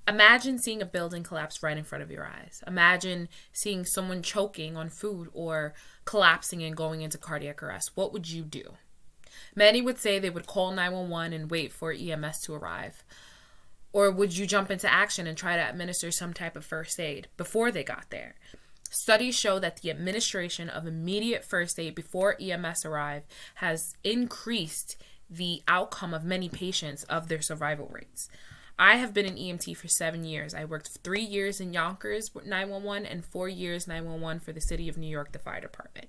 Imagine seeing a building collapse right in front of your eyes. Imagine seeing someone choking on food or collapsing and going into cardiac arrest. What would you do? Many would say they would call 911 and wait for EMS to arrive. Or would you jump into action and try to administer some type of first aid before they got there? Studies show that the administration of immediate first aid before EMS arrive has increased the outcome of many patients of their survival rates. I have been an EMT for 7 years. I worked 3 years in Yonkers 911 and 4 years 911 for the City of New York, the fire department.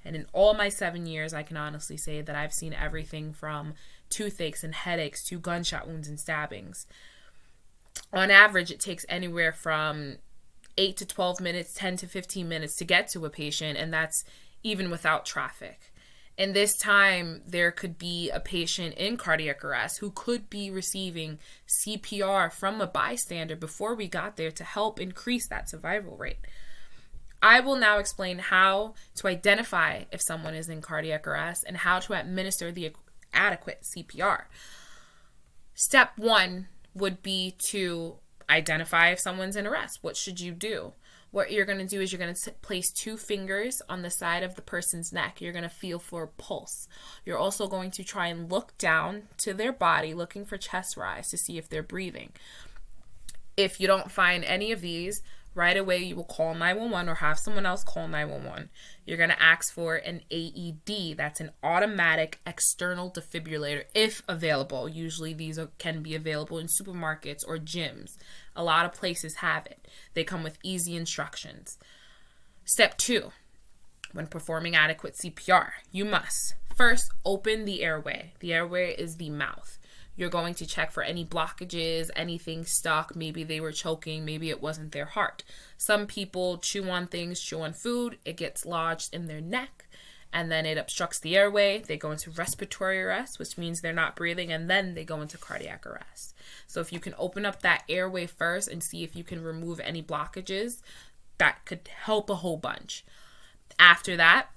And in all my 7 years, I can honestly say that I've seen everything from toothaches and headaches to gunshot wounds and stabbings. On average, it takes anywhere from 8 to 12 minutes, 10 to 15 minutes to get to a patient, and that's even without traffic. And this time, there could be a patient in cardiac arrest who could be receiving CPR from a bystander before we got there to help increase that survival rate. I will now explain how to identify if someone is in cardiac arrest and how to administer the adequate CPR. Step 1 would be to identify if someone's in arrest. What should you do? What you're going to do is you're going to place 2 fingers on the side of the person's neck. You're going to feel for a pulse. You're also going to try and look down to their body, looking for chest rise to see if they're breathing. If you don't find any of these, right away you will call 911 or have someone else call 911. You're going to ask for an AED. That's an automatic external defibrillator if available. Usually these can be available in supermarkets or gyms. A lot of places have it. They come with easy instructions. Step 2, when performing adequate CPR, you must first open the airway. The airway is the mouth. You're going to check for any blockages, anything stuck. Maybe they were choking. Maybe it wasn't their heart. Some people chew on things, chew on food. It gets lodged in their neck, and then it obstructs the airway. They go into respiratory arrest, which means they're not breathing, and then they go into cardiac arrest. So if you can open up that airway first and see if you can remove any blockages, that could help a whole bunch. After that,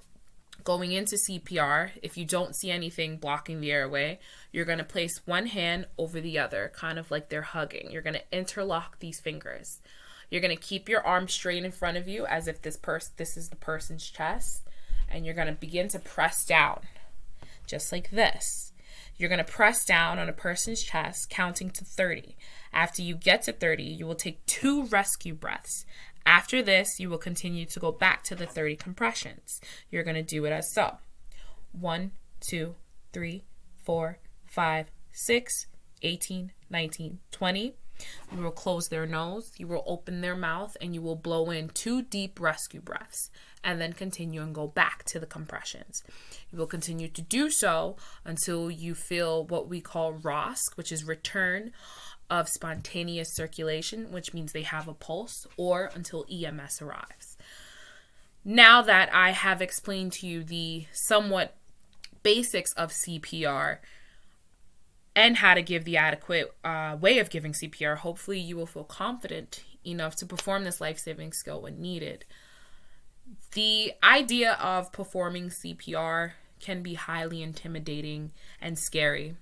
going into CPR, if you don't see anything blocking the airway, you're going to place one hand over the other, kind of like they're hugging. You're going to interlock these fingers. You're going to keep your arm straight in front of you as if this is the person's chest, and you're going to begin to press down, just like this. You're going to press down on a person's chest, counting to 30. After you get to 30, you will take 2 rescue breaths. After this, you will continue to go back to the 30 compressions. You're going to do it as so. 1, 2, 3, 4, 5, 6, 18, 19, 20. You will close their nose, you will open their mouth, and you will blow in 2 deep rescue breaths, and then continue and go back to the compressions. You will continue to do so until you feel what we call ROSC, which is return of spontaneous circulation, which means they have a pulse, or until EMS arrives. Now that I have explained to you the somewhat basics of CPR and how to give the adequate way of giving CPR, hopefully you will feel confident enough to perform this life-saving skill when needed. The idea of performing CPR can be highly intimidating and scary.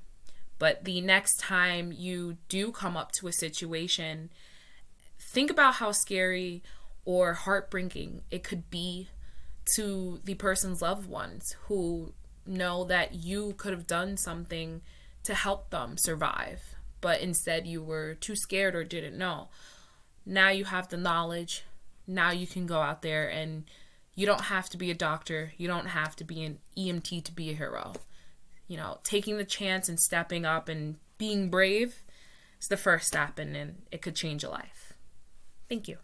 But the next time you do come up to a situation, think about how scary or heartbreaking it could be to the person's loved ones who know that you could have done something to help them survive, but instead you were too scared or didn't know. Now you have the knowledge. Now you can go out there, and you don't have to be a doctor. You don't have to be an EMT to be a hero. You know, taking the chance and stepping up and being brave is the first step, and it could change a life. Thank you.